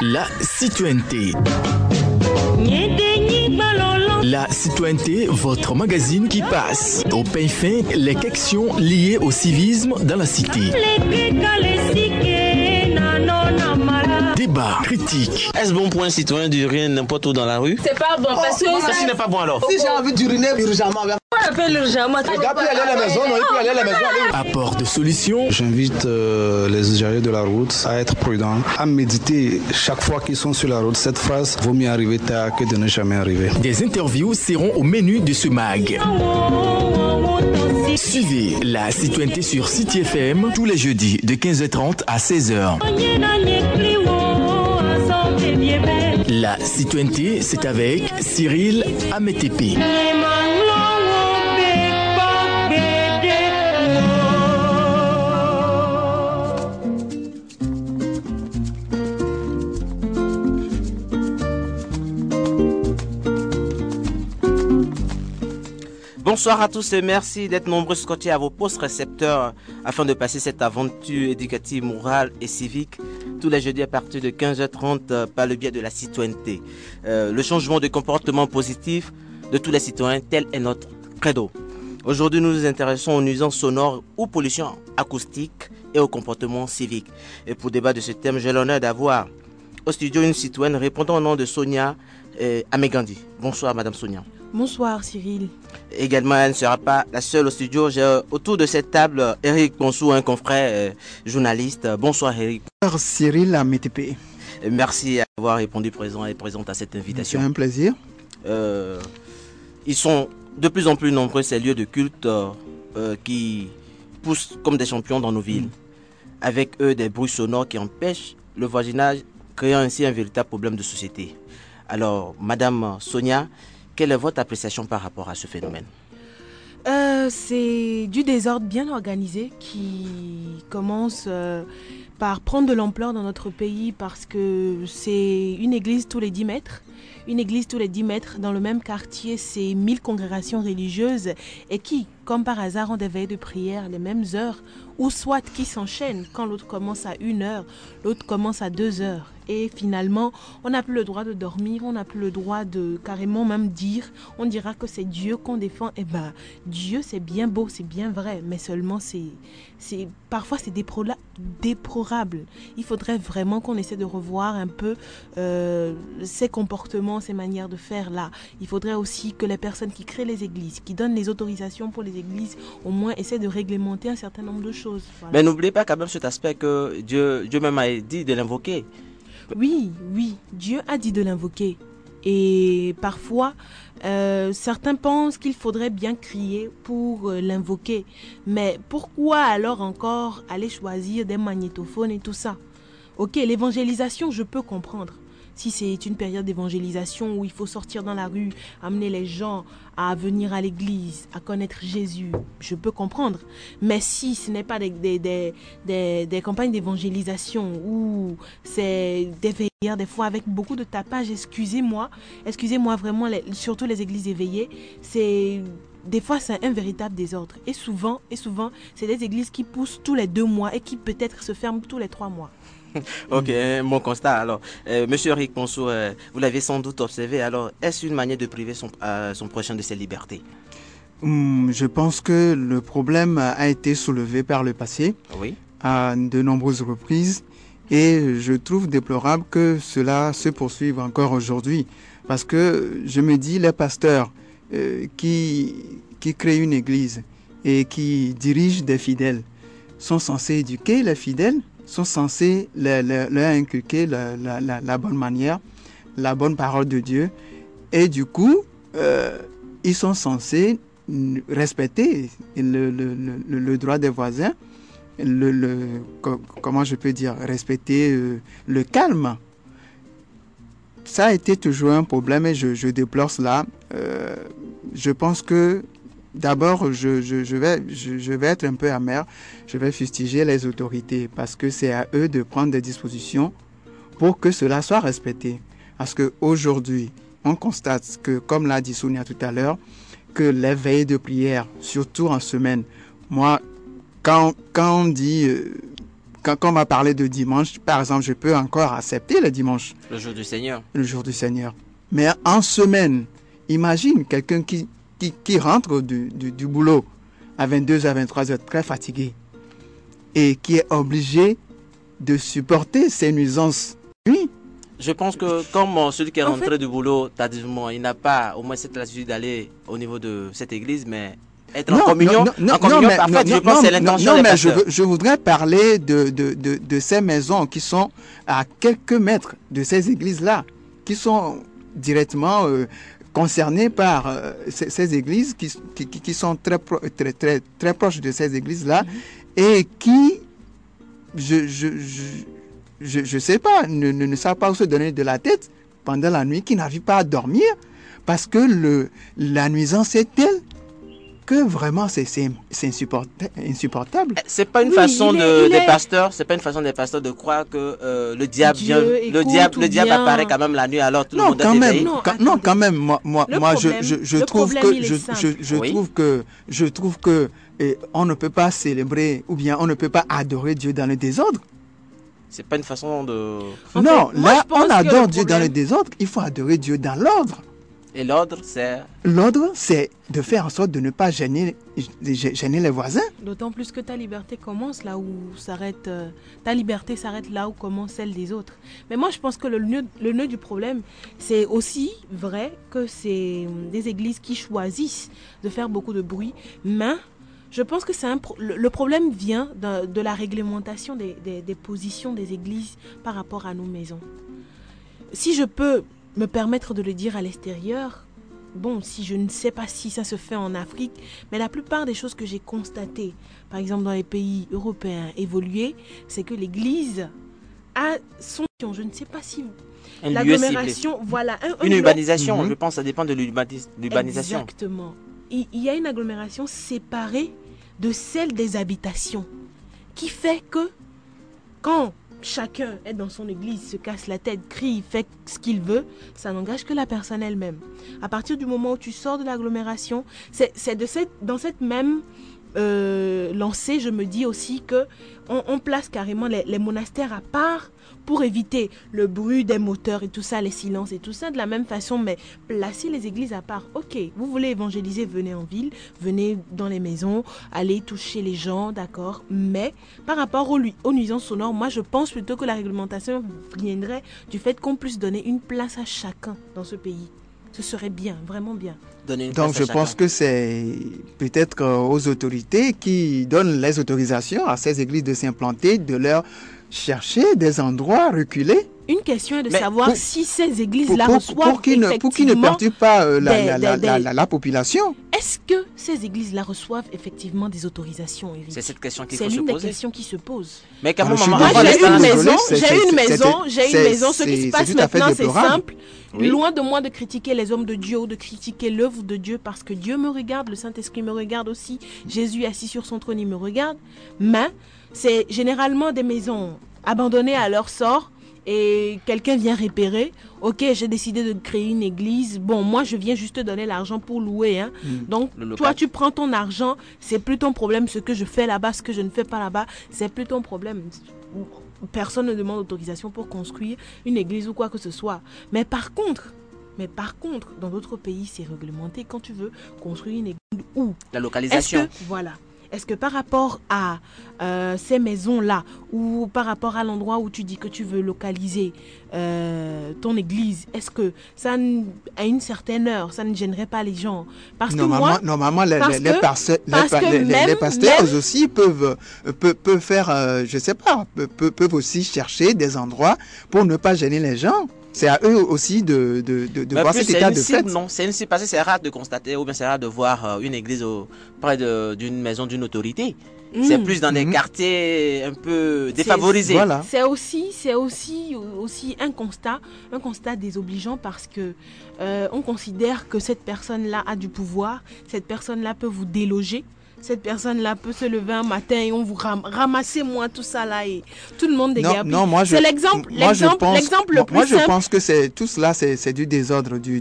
La citoyenneté. La citoyenneté, votre magazine qui passe au peigne fin les questions liées au civisme dans la cité. Débat, critique. Est-ce bon pour un citoyen d'uriner n'importe où dans la rue? C'est pas bon parce que... Ceci n'est pas bon alors. Si j'ai envie d'uriner urgemment, on appelle urgemment. Le gars peut aller à la maison, non, il peut aller à la maison. Apport de solutions. J'invite les usagers de la route à être prudents, à méditer chaque fois qu'ils sont sur la route. Cette phrase, vaut mieux arriver tard que de ne jamais arriver. Des interviews seront au menu de ce mag. Suivez la citoyenneté sur City FM tous les jeudis de 15h30 à 16h. La citoyenneté, c'est avec Cyril Ametepe. Bonsoir à tous et merci d'être nombreux scotchés à vos postes récepteurs afin de passer cette aventure éducative, morale et civique tous les jeudis à partir de 15h30 par le biais de la citoyenneté. Le changement de comportement positif de tous les citoyens, tel est notre credo. Aujourd'hui, nous nous intéressons aux nuisances sonores ou pollution acoustique et au comportement civique. Et pour débattre de ce thème, j'ai l'honneur d'avoir au studio une citoyenne répondant au nom de Sonia Amegandi. Bonsoir Madame Sonia. Bonsoir Cyril. Également, elle ne sera pas la seule au studio. J'ai autour de cette table Eric Ponsou, un confrère journaliste. Bonsoir Eric. Bonsoir Cyril Ametepe. Merci d'avoir répondu présent et présente à cette invitation. C'est un plaisir. Ils sont de plus en plus nombreux, ces lieux de culte qui poussent comme des champions dans nos villes. Avec eux, des bruits sonores qui empêchent le voisinage, créant ainsi un véritable problème de société. Alors, Madame Sonia, quelle est votre appréciation par rapport à ce phénomène? C'est du désordre bien organisé qui commence par prendre de l'ampleur dans notre pays parce que c'est une église tous les 10 mètres. Une église tous les 10 mètres dans le même quartier, c'est 1000 congrégations religieuses et qui, comme par hasard, ont des veillées de prière les mêmes heures ou soit qui s'enchaînent quand l'autre commence à 1 heure, l'autre commence à 2 heures. Et finalement, on n'a plus le droit de dormir, on n'a plus le droit de carrément même dire, on dira que c'est Dieu qu'on défend. Eh bien, Dieu c'est bien beau, c'est bien vrai, mais seulement parfois c'est déplorable. Il faudrait vraiment qu'on essaie de revoir un peu ces comportements, ces manières de faire là. Il faudrait aussi que les personnes qui créent les églises, qui donnent les autorisations pour les églises, au moins essaient de réglementer un certain nombre de choses. Voilà. Mais n'oubliez pas quand même cet aspect que Dieu même a dit de l'invoquer. Oui, Dieu a dit de l'invoquer. Et parfois, certains pensent qu'il faudrait bien crier pour l'invoquer. Mais pourquoi alors encore aller choisir des magnétophones et tout ça? Ok, l'évangélisation, je peux comprendre. Si c'est une période d'évangélisation où il faut sortir dans la rue, amener les gens à venir à l'église, à connaître Jésus, je peux comprendre. Mais si ce n'est pas des campagnes d'évangélisation où c'est des veillères, des fois avec beaucoup de tapage, excusez-moi vraiment, surtout les églises éveillées, des fois, c'est un véritable désordre. Et souvent, c'est des églises qui poussent tous les 2 mois et qui peut-être se ferment tous les 3 mois. Ok, bon constat. Alors, Monsieur Eric Ponsou, vous l'avez sans doute observé. Alors, est-ce une manière de priver son prochain de ses libertés? Je pense que le problème a été soulevé par le passé, oui, à de nombreuses reprises. Et je trouve déplorable que cela se poursuive encore aujourd'hui. Parce que je me dis, les pasteurs qui créent une église et qui dirigent des fidèles sont censés éduquer les fidèles, sont censés leur inculquer la bonne manière, la bonne parole de Dieu. Et du coup, ils sont censés respecter le droit des voisins, comment je peux dire, respecter le calme. Ça a été toujours un problème et je déplore cela. Je pense que d'abord, je vais être un peu amer. Je vais fustiger les autorités parce que c'est à eux de prendre des dispositions pour que cela soit respecté. Parce qu'aujourd'hui, on constate que, comme l'a dit Sonia tout à l'heure, que les veillées de prière, surtout en semaine, moi, quand on dit quand on m'a parlé de dimanche, par exemple, je peux encore accepter le dimanche. Le jour du Seigneur. Le jour du Seigneur. Mais en semaine, imagine quelqu'un qui rentre du boulot à 22h, 23h, très fatigué, et qui est obligé de supporter ces nuisances. Oui. Je pense que comme celui qui est rentré du boulot tardivement, il n'a pas au moins cette latitude d'aller au niveau de cette église, mais être en communion, parfaite, je pense que c'est l'intention des pasteurs. Je voudrais parler de ces maisons qui sont à quelques mètres de ces églises-là, qui sont directement concernées par ces églises, qui sont très proches de ces églises-là, et qui, je sais pas, ne savent pas où se donner de la tête pendant la nuit, qui n'arrivent pas à dormir, parce que la nuisance est telle que vraiment c'est insupportable. C'est pas une façon des pasteurs, c'est pas une façon des pasteurs de croire que le diable diable apparaît quand même la nuit, alors tout le monde est éveillé. Non, quand même, moi je trouve que on ne peut pas célébrer ou bien on ne peut pas adorer Dieu dans le désordre. C'est pas une façon de... Non, là on adore Dieu dans le désordre, il faut adorer Dieu dans l'ordre. Et l'ordre, c'est... L'ordre, c'est de faire en sorte de ne pas gêner les voisins. D'autant plus que ta liberté commence là où s'arrête... ta liberté s'arrête là où commence celle des autres. Mais moi, je pense que le nœud du problème, c'est aussi vrai que c'est des églises qui choisissent de faire beaucoup de bruit. Mais je pense que le problème vient de la réglementation des positions des églises par rapport à nos maisons. Si je peux me permettre de le dire à l'extérieur, bon, si je ne sais pas si ça se fait en Afrique, mais la plupart des choses que j'ai constatées, par exemple dans les pays européens évolués, c'est que l'Église a son... Je ne sais pas si... L'agglomération, voilà. Une urbanisation, je pense que ça dépend de l'urbanisation. Exactement. Il y a une agglomération séparée de celle des habitations, qui fait que quand chacun est dans son église, se casse la tête, crie, fait ce qu'il veut, ça n'engage que la personne elle-même. À partir du moment où tu sors de l'agglomération, c'est dans cette même lancée, je me dis aussi que on place carrément les monastères à part pour éviter le bruit des moteurs et tout ça, les silences et tout ça de la même façon, mais placer les églises à part. Ok, vous voulez évangéliser, venez en ville, venez dans les maisons, allez toucher les gens, d'accord, mais par rapport aux nuisances sonores, moi je pense plutôt que la réglementation viendrait du fait qu'on puisse donner une place à chacun dans ce pays. Ce serait bien, vraiment bien. Donc je pense que c'est peut-être aux autorités qui donnent les autorisations à ces églises de s'implanter, de leur chercher des endroits reculés. Une question est de savoir si ces églises-là reçoivent pour qu'ils ne perturbent pas la population. Est-ce que ces églises-là reçoivent effectivement des autorisations, Eric? C'est cette question qu'il faut se poser. C'est l'une des questions qui se posent. Mais quand même, j'ai une maison. Ce qui se passe maintenant, c'est simple. Oui. Loin de moi de critiquer les hommes de Dieu ou de critiquer l'œuvre de Dieu, parce que Dieu me regarde, le Saint-Esprit me regarde aussi, Jésus assis sur son trône, il me regarde. Mais c'est généralement des maisons abandonnées à leur sort et quelqu'un vient repérer. Ok, j'ai décidé de créer une église. Bon, moi, je viens juste te donner l'argent pour louer. Hein. Donc, toi, tu prends ton argent. C'est plus ton problème ce que je fais là-bas, ce que je ne fais pas là-bas. C'est plus ton problème. Personne ne demande autorisation pour construire une église ou quoi que ce soit. Mais par contre, dans d'autres pays, c'est réglementé. Quand tu veux construire une église où? La localisation. Voilà. Est-ce que par rapport à ces maisons-là, ou par rapport à l'endroit où tu dis que tu veux localiser ton église, est-ce que ça, à une certaine heure, ça ne gênerait pas les gens? Parce normalement, les pasteurs aussi peuvent faire, je sais pas, peuvent aussi chercher des endroits pour ne pas gêner les gens. C'est à eux aussi de voir cet état de fait. Non, c'est une cible, parce que c'est rare de constater, ou bien c'est rare de voir une église près d'une maison d'une autorité. C'est plus dans des quartiers un peu défavorisés. Voilà. C'est aussi un constat désobligeant, parce que on considère que cette personne-là a du pouvoir, cette personne-là peut vous déloger. Cette personne-là peut se lever un matin et on vous ramassez-moi tout ça là et tout le monde dégapille. C'est l'exemple le plus simple. Je pense que tout cela c'est du désordre, du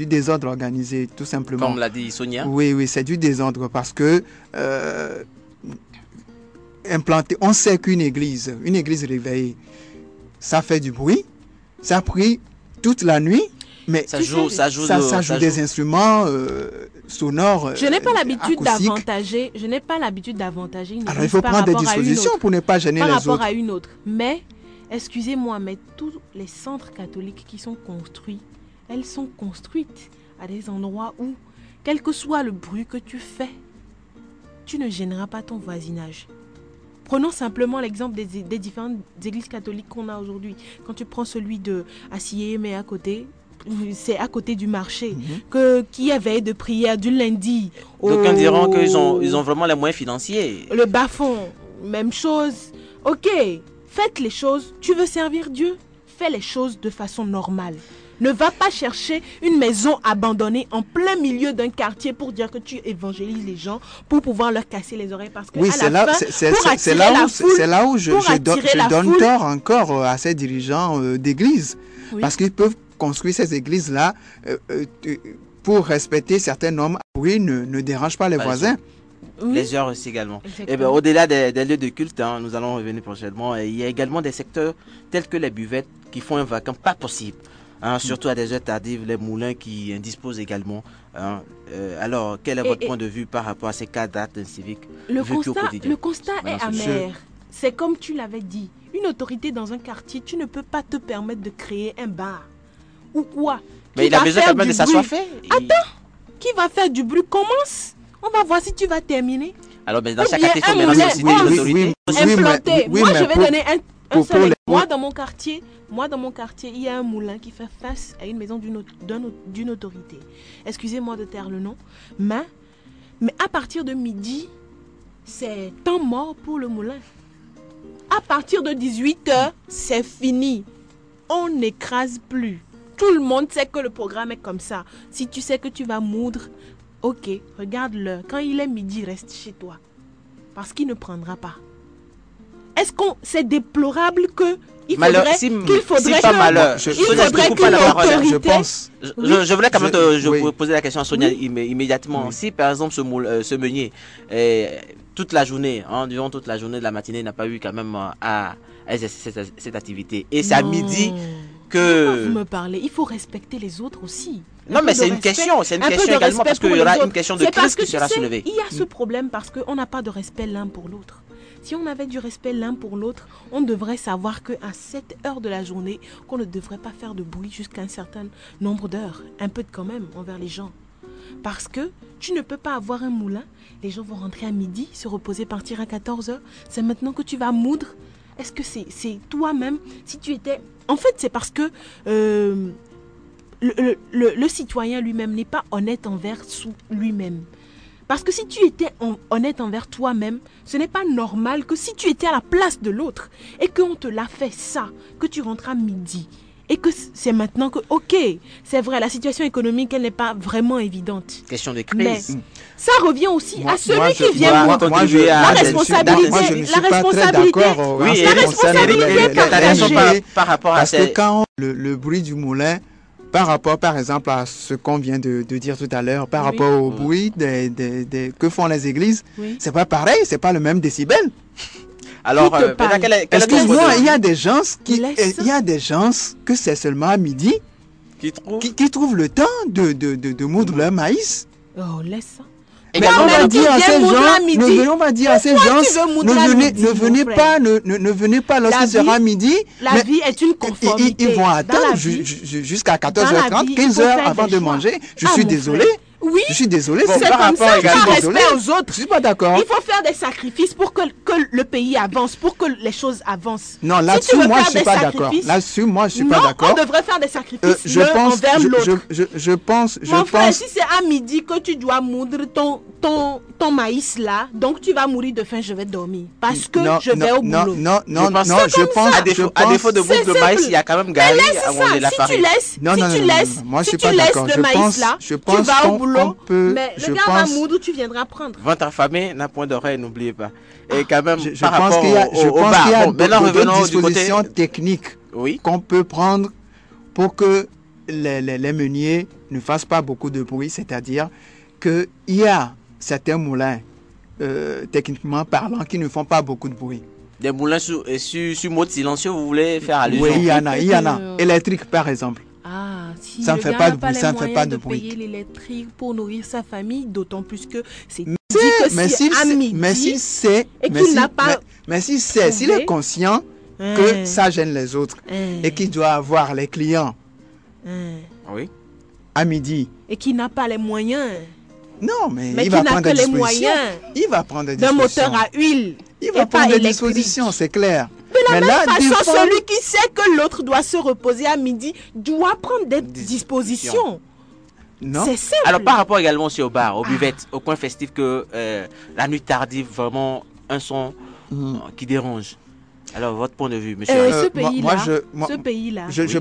désordre organisé, tout simplement. Comme l'a dit Sonia. Oui, c'est du désordre, parce que implanté, on sait qu'une église réveillée, ça fait du bruit, ça prie toute la nuit, mais Ça joue des instruments sonores. Je n'ai pas l'habitude acoustiques. d'avantager. Je n'ai pas l'habitude d'avantager une Alors il église faut par prendre des rapport à une dispositions autre. pour ne pas gêner Par les rapport autres. à une autre. Mais, excusez-moi, mais tous les centres catholiques qui sont construits, elles sont construites à des endroits où, quel que soit le bruit que tu fais, tu ne gêneras pas ton voisinage. Prenons simplement l'exemple des différentes églises catholiques qu'on a aujourd'hui. Quand tu prends celui de Assiyé, mais à côté, c'est à côté du marché, qui est veille de prière du lundi. D'aucuns diront qu'ils ont vraiment les moyens financiers. Le bas-fond, même chose. Ok, faites les choses. Tu veux servir Dieu? Fais les choses de façon normale. Ne va pas chercher une maison abandonnée en plein milieu d'un quartier pour dire que tu évangélises les gens pour pouvoir leur casser les oreilles parce que Oui, à la fin, c'est là où je donne foule. tort encore à ces dirigeants d'église. Oui. Parce qu'ils peuvent construire ces églises-là pour respecter certaines normes. Oui, ne dérange pas les voisins. Oui. Les heures aussi également. Exactement. Et bien, au-delà des lieux de culte, hein, nous allons revenir prochainement. Et il y a également des secteurs tels que les buvettes qui font un vacant pas possible. Hein, surtout à des heures tardives, les moulins qui indisposent également. Hein. Alors, quel est votre point de vue par rapport à ces cas d'actes civiques Le vécus au constat quotidien? est Madame amer. C'est comme tu l'avais dit. Une autorité dans un quartier, tu ne peux pas te permettre de créer un bar. Ou quoi? Mais Qui il a va besoin faire quand même du de s'asseoir bruit? fait. Qui va faire du bruit? Commence. On va voir si tu vas terminer. Alors, ben, dans Ou chaque bien quartier, il faut un maintenant moulin, solliciter oui, l'autorité. Implanté. oui, Moi, mais je vais pour- donner un pour seul les- Moi, dans mon quartier, il y a un moulin qui fait face à une maison d'une autorité. Excusez-moi de taire le nom, mais à partir de midi, c'est temps mort pour le moulin. À partir de 18h, c'est fini. On n'écrase plus. Tout le monde sait que le programme est comme ça. Si tu sais que tu vas moudre, ok, regarde l'heure. Quand il est midi, reste chez toi. Parce qu'il ne prendra pas. Est-ce qu'on... C'est déplorable que... Il faudrait Si que... pas malheur, je- il Sonia, je te faudrait coupe pas la qu'une parole. autorité... Je pense. Je voulais quand même Oui. poser la question à Sonia Oui. immédiatement. Oui. Si par exemple ce meunier, toute la journée, durant toute la journée de la matinée, n'a pas eu quand même à exercer cette activité. Et c'est à Non. midi Pourquoi que... vous me parlez? Il faut respecter les autres aussi. Non, Un mais peu c'est de une respect. question. C'est une Un peu question de également parce respect qu'il y pour aura les une autres. question de C'est parce crise qui que, sera tu sais, soulevée. Il y a ce problème parce qu'on n'a pas de respect l'un pour l'autre. Si on avait du respect l'un pour l'autre, on devrait savoir qu'à cette heure de la journée, qu'on ne devrait pas faire de bruit jusqu'à un certain nombre d'heures. Un peu quand même envers les gens. Parce que tu ne peux pas avoir un moulin. Les gens vont rentrer à midi, se reposer, partir à 14h. C'est maintenant que tu vas moudre. Est-ce que c'est toi-même, si tu étais... En fait, c'est parce que le citoyen lui-même n'est pas honnête envers lui-même. Parce que si tu étais honnête envers toi-même, ce n'est pas normal que si tu étais à la place de l'autre et qu'on te l'a fait ça, que tu rentres à midi et que c'est maintenant que, ok, c'est vrai, la situation économique, elle n'est pas vraiment évidente. Question de Mais crise. ça revient aussi à celui Moi, qui vient moi, moudre. contribuer à- La je ne suis- responsabilité, moi, je ne suis la pas très responsabilité, d'accord, Oui, en ce qui la concerne responsabilité les- est partagée. les- par rapport à Parce que ces... quand le bruit du moulin, par rapport par exemple à ce qu'on vient de dire tout à l'heure, par Oui. rapport au Oui. bruit que font les églises, Oui. c'est pas pareil, c'est pas le même décibel. Alors, Qui te parle? quel est ton Excuse-moi, point de il vue y a des gens Laisse ça. il y a des gens que c'est seulement à midi qui trouve... qui trouvent le temps de moudre leur maïs. Oh, laisse ça. Mais Également, on va même dire qui à vient ces moudre à gens, midi. on va dire à ces Pourquoi gens, tu veux moudre à midi, mon frère? ne venez pas lorsqu'il La sera vie- midi. La mais vie est une conformité. ils vont Dans attendre la vie, jusqu'à Dans la 14h30, vie, il faut 15h faire avant des de choix. manger. Je Ah, suis mon désolé. frère. Oui, Je suis désolé. Bon, c'est par comme rapport ça, également- par désolé. respect aux autres. Je suis pas d'accord. Il faut faire des sacrifices pour que le pays avance, pour que les choses avancent. Non, Si là-dessus, tu veux moi, faire je suis des pas d'accord. sacrifices- Là-dessus, moi, je suis non, pas d'accord. on devrait faire des sacrifices Je l'un pense, envers l'autre. je pense, Mon frère, si c'est à midi que tu dois moudre ton maïs là, donc tu vas mourir de faim, je vais dormir. Parce que je vais au boulot. Non, Je pense à défaut de groupe de C'est maïs, simple. il y a quand même Mais Gary laisse à ça. manger la Si tu farine. laisses, Non, si non, tu non, laisses, non, moi, je si suis tu pas laisses d'accord. le Je maïs pense- là, je tu pense vas au qu'on boulot. peut- Mais je le gars va pense- moudre, tu viendras prendre. Ventre affamé n'a point d'oreille, n'oubliez pas. Et quand même, Je par pense rapport qu'il y a, au bar. Bon, maintenant, d'autres revenons du côté... dispositions techniques Oui. qu'on peut prendre pour que les meuniers ne fassent pas beaucoup de bruit, c'est-à-dire qu'il y a certains moulins techniquement parlant, qui ne font pas beaucoup de bruit. Des moulins sur mode silencieux, vous voulez faire allusion? Oui, il y en a. Électrique, par exemple. Ah, si ça ne fait pas de bruit, ça ne fait pas de bruit. Payer l'électrique pour nourrir sa famille, d'autant plus que c'est s'il est conscient que ça gêne les autres et qu'il doit avoir les clients oui, à midi et qu'il n'a pas les moyens. Non, mais il va prendre des dispositions. Il va prendre des dispositions. D'un moteur à huile. Il va prendre des dispositions, c'est clair. De la même façon, celui qui sait que l'autre doit se reposer à midi doit prendre des dispositions. Non. C'est simple. Alors, par rapport également aussi au bar, aux buvettes, au coin festif, que la nuit tardive, vraiment un son qui dérange. Alors, votre point de vue, monsieur? Ce pays-là. Je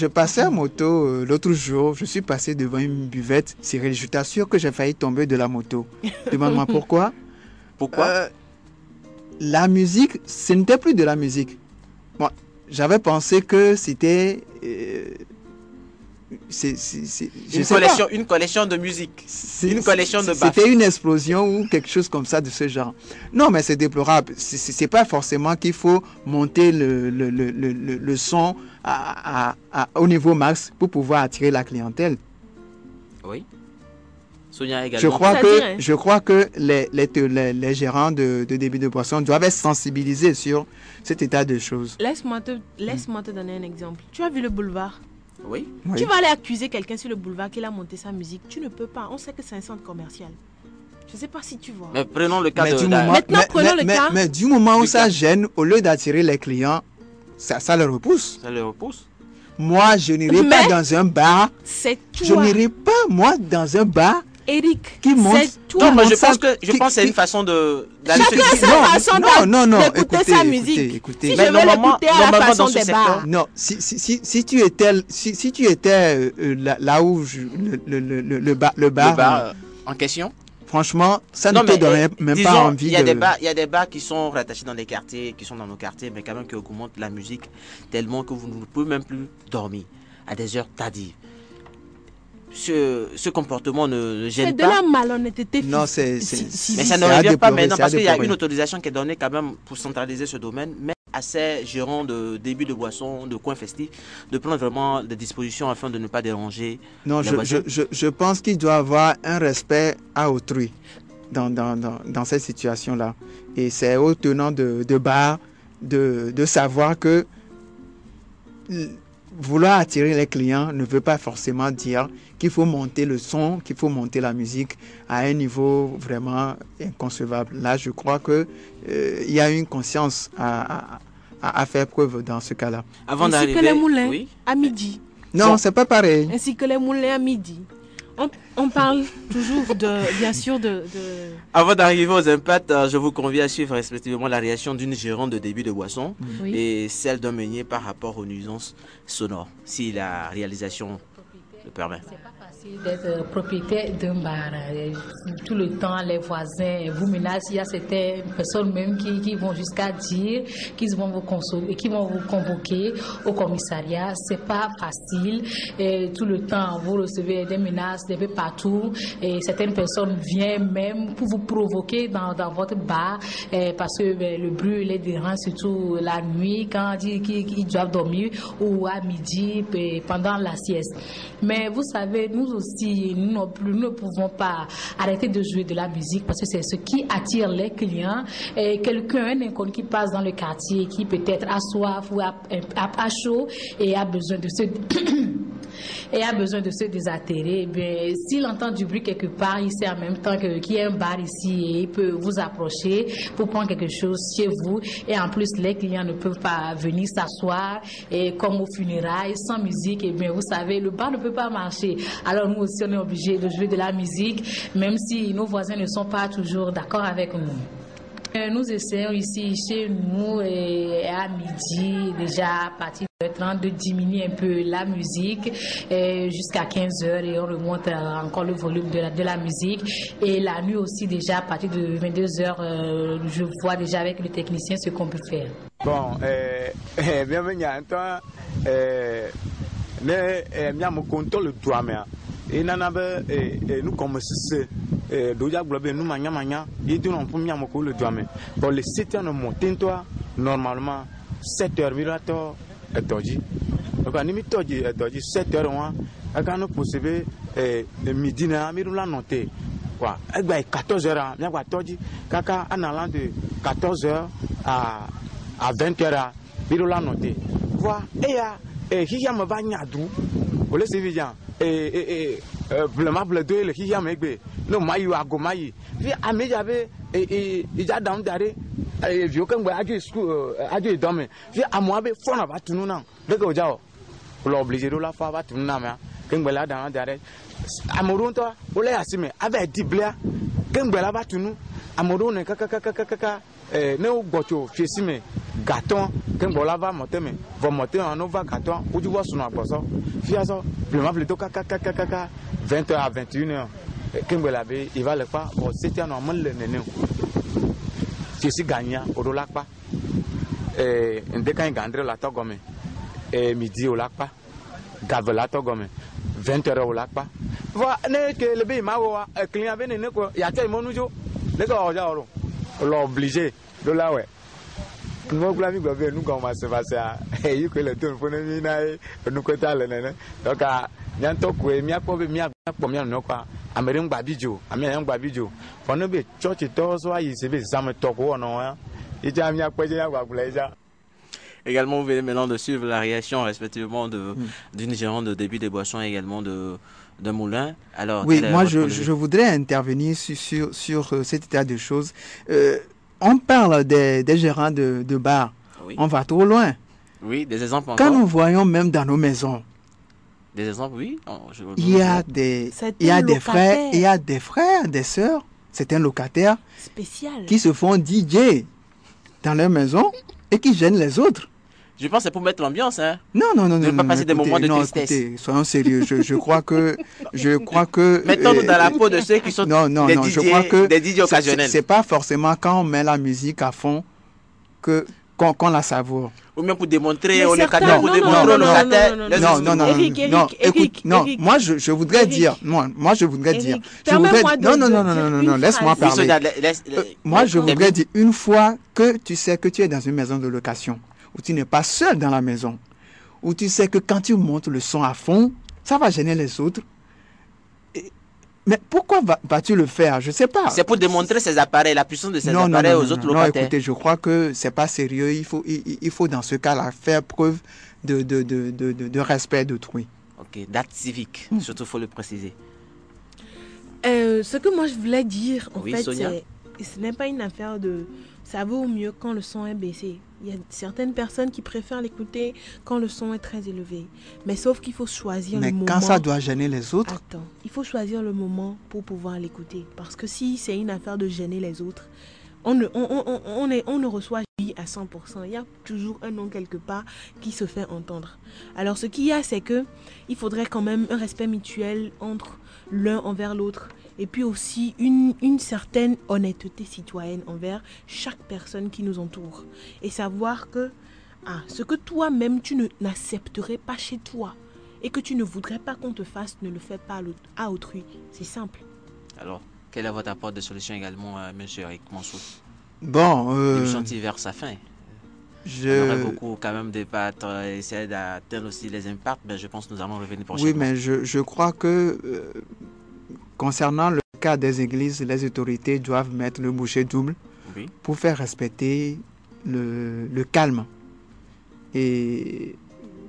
passais à moto l'autre jour. Je suis passé devant une buvette. Cyril, je t'assure que j'ai failli tomber de la moto. Demande-moi pourquoi. Pourquoi? La musique, ce n'était plus de la musique. Moi, j'avais pensé que c'était... une collection de musique. Une collection de baffes. C'était une explosion ou quelque chose comme ça de ce genre. Non, mais c'est déplorable. C'est pas forcément qu'il faut monter le son au niveau max pour pouvoir attirer la clientèle. Oui. Sonia également. Je crois que les gérants de débit de boisson doivent être sensibilisés sur cet état de choses. Laisse-moi te donner un exemple. Tu as vu le boulevard? Oui. Tu vas aller accuser quelqu'un sur le boulevard qu'il a monté sa musique. Tu ne peux pas. On sait que c'est un centre commercial. Je ne sais pas si tu vois. Mais prenons le cas mais du moment où ça gêne, au lieu d'attirer les clients, ça les repousse. Ça les repousse. Moi, je n'irai pas dans un bar. C'est toi. Je n'irai pas, moi, dans un bar. Eric, qui monte. C'est toi. Non, mais je pense que c'est une façon de... Chacun a sa façon d'écouter sa musique. Écoutez. Si je veux l'écouter à la façon des bars. Non, si tu étais là où le bar en question, franchement, ça ne te donnerait même pas envie de... Il y a des bars qui sont rattachés dans les quartiers, qui sont dans nos quartiers, mais quand même qui augmentent la musique tellement que vous ne pouvez même plus dormir à des heures tardives. Ce comportement ne gêne pas. C'est de la malhonnêteté. Non, mais ça ne revient pas maintenant parce qu'il y a une autorisation qui est donnée quand même pour centraliser ce domaine, mais à ces gérants de débit de boissons, de coins festifs, de prendre vraiment des dispositions afin de ne pas déranger. Non, je pense qu'il doit avoir un respect à autrui dans cette situation-là. Et c'est au tenant de bar de savoir que vouloir attirer les clients ne veut pas forcément dire qu'il faut monter le son, qu'il faut monter la musique à un niveau vraiment inconcevable. Là, je crois qu'il y a une conscience à faire preuve dans ce cas-là. Ainsi que les moulins à midi. Non, c'est pas pareil. Ainsi que les moulins à midi. On parle toujours bien sûr de... Avant d'arriver aux impacts, je vous convie à suivre respectivement la réaction d'une gérante de débit de boisson et celle d'un meunier par rapport aux nuisances sonores, si la réalisation le permet. C'est pas facile d'être propriétaire d'un bar. Tout le temps, les voisins vous menacent. Il y a certaines personnes même qui vont jusqu'à dire qu'ils vont vous consoler, qui vont vous convoquer au commissariat. C'est pas facile. Et tout le temps, vous recevez des menaces de partout. Et certaines personnes viennent même pour vous provoquer dans votre bar parce que le bruit les dérange, surtout la nuit quand ils doivent dormir ou à midi pendant la sieste. Mais vous savez, nous aussi, nous non plus, nous ne pouvons pas arrêter de jouer de la musique parce que c'est ce qui attire les clients. Et quelqu'un, un inconnu qui passe dans le quartier, qui peut-être a soif ou a chaud et a besoin de se... et a besoin de se désaltérer, s'il entend du bruit quelque part, il sait en même temps qu'il y a un bar ici et il peut vous approcher pour prendre quelque chose chez vous. Et en plus, les clients ne peuvent pas venir s'asseoir et comme aux funérailles, sans musique, vous savez, le bar ne peut pas marcher. Alors nous aussi, on est obligé de jouer de la musique, même si nos voisins ne sont pas toujours d'accord avec nous. Nous essayons ici chez nous et à midi, déjà à partir de 30 de diminuer un peu la musique jusqu'à 15h et on remonte encore le volume de la musique. Et la nuit aussi, déjà à partir de 22h, je vois déjà avec le technicien ce qu'on peut faire. Bon, bienvenue à toi. Nous comptons le droit, mais nous comme doja globe nous manya et tout non pour miamoko le doame bon les 7 heures monter toi normalement 7 heures mirato et toji donc animi toji et toji 7 heures on aka no possible midi na mi la noter quoi e gba 14 heures mi gba toji kaka en allant de 14 heures à 20 heures mi la noter vois et ya hiya me va nyadu o le se vijan vraiment bleu de le hiya me gbe no mayu agomayi vi amejabe ija down dare vieux kan gba aju school aju idome vi amoabe fona ba tunu na de ko jao lo obligé do la fa ba tunu na ma kan gba la down dare amorun to o le asime ave diblia kan gba la ba tunu amorun ne kaka ne o gboto fiesime gâton kan gba la va monter me va monter en nova gâton o ju wo sunu agboso fiaso vraiment plutôt kaka 20h à 21h il va le faire bon c'était normal le néné je suis gagnant au dolakpa dès quand il gagne la togome midi au lakpa gave la togome 20h au lakpa voilà que le pays mawa client venu ne ko ya te monujo ne ko oja oro l'obligé de là ouais nous glami gobe nous comment se passer et que le ton fone mi na nous ko ta le nene donc nyanto ko mi akpo be mi akpo mi no kwa Amering Babijo, Amering Babijo. For no be church it also I is a some talk one on Également, vous venez maintenant de suivre la réaction respectivement d'une gérante de débit des boissons et également d'un moulin. Alors, oui, moi je voudrais intervenir sur cet état de choses. On parle des gérants de bars. Oui. On va trop loin. Oui, des exemples encore. Quand nous voyons même dans nos maisons. Des exemples, oui. Il y a des frères, des sœurs, c'est un locataire spécial qui se font DJ dans leur maison et qui gênent les autres. Je pense que c'est pour mettre l'ambiance, hein. Non. Ne pas passer des moments de tristesse. Écoutez, soyons sérieux. Je crois que mettons-nous dans la peau de ceux qui sont des DJ, je crois que des DJ occasionnels. C'est pas forcément quand on met la musique à fond qu'on la savoure. Ou même pour démontrer au locataire, pour démontrer au locataire. Eric, moi je voudrais dire, laisse-moi parler. Moi je voudrais dire, une fois que tu sais que tu es dans une maison de location, où tu n'es pas seul dans la maison, où tu sais que quand tu montes le son à fond, ça va gêner les autres. Mais pourquoi vas-tu le faire? Je ne sais pas. C'est pour démontrer ces appareils, la puissance de ces appareils aux autres locataires. Non, écoutez, je crois que ce n'est pas sérieux. Il faut dans ce cas-là faire preuve de respect d'autrui. Ok, d'acte civique, surtout il faut le préciser. Ce que moi je voulais dire, en fait, Sonia? ce n'est pas une affaire de... Ça vaut mieux quand le son est baissé. Il y a certaines personnes qui préfèrent l'écouter quand le son est très élevé. Mais sauf qu'il faut choisir le moment. Mais quand ça doit gêner les autres? Attends, il faut choisir le moment pour pouvoir l'écouter. Parce que si c'est une affaire de gêner les autres, on ne reçoit oui à 100%. Il y a toujours un nom quelque part qui se fait entendre. Alors ce qu'il y a, c'est que il faudrait quand même un respect mutuel entre l'un envers l'autre. Et puis aussi une certaine honnêteté citoyenne envers chaque personne qui nous entoure. Et savoir que ce que toi-même tu n'accepterais pas chez toi et que tu ne voudrais pas qu'on te fasse, ne le fais pas à autrui. C'est simple. Alors, quel est votre apport de solution également, M. Eric Mansour? Bon, l'émission tire vers sa fin. On aurait beaucoup quand même débattre, essayer d'atteindre aussi les impacts, mais je pense que nous allons revenir prochainement. Oui, mais je crois que concernant le cas des églises, les autorités doivent mettre le bouchée double pour faire respecter le calme. Et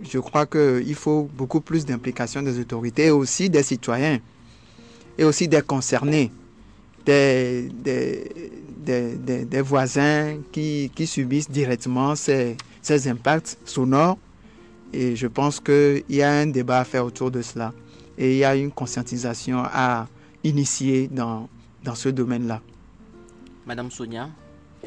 je crois qu'il faut beaucoup plus d'implication des autorités et aussi des citoyens et aussi des concernés, des voisins qui subissent directement ces impacts sonores. Et je pense qu'il y a un débat à faire autour de cela. Et il y a une conscientisation à initier dans ce domaine-là. Madame Sonia,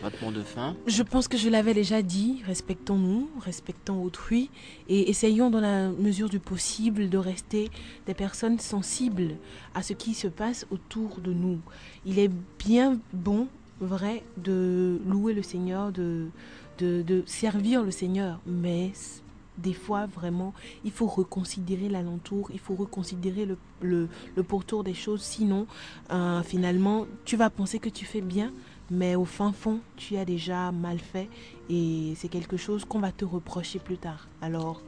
votre mot de fin? Je pense que je l'avais déjà dit, respectons-nous, respectons autrui et essayons dans la mesure du possible de rester des personnes sensibles à ce qui se passe autour de nous. Il est bien bon, vrai, de louer le Seigneur, de servir le Seigneur, mais des fois, vraiment, il faut reconsidérer l'alentour, il faut reconsidérer le pourtour des choses. Sinon, finalement, tu vas penser que tu fais bien, mais au fin fond, tu as déjà mal fait et c'est quelque chose qu'on va te reprocher plus tard. Alors,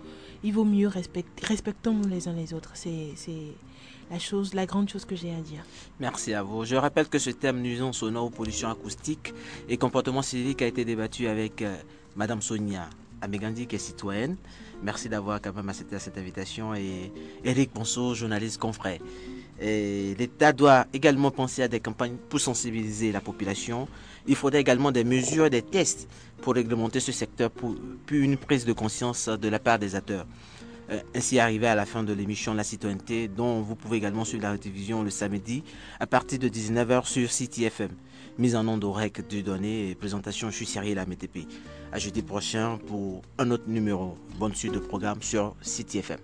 il vaut mieux respectons-nous les uns les autres. C'est la grande chose que j'ai à dire. Merci à vous. Je rappelle que ce thème nuisance sonore, pollution acoustique et comportement civique a été débattu avec Madame Sonia Amegandi, qui est citoyenne. Merci d'avoir quand même accepté cette invitation. Et Eric Ponceau, journaliste confrère. L'État doit également penser à des campagnes pour sensibiliser la population. Il faudrait également des mesures, des tests pour réglementer ce secteur, pour une prise de conscience de la part des acteurs. Ainsi arrivé à la fin de l'émission La Citoyenneté, dont vous pouvez également suivre la rediffusion le samedi à partir de 19h sur City FM. Mise en onde d'Orec du Donné et présentation, je suis Cyril MTP. À jeudi prochain pour un autre numéro. Bonne suite de programme sur City FM.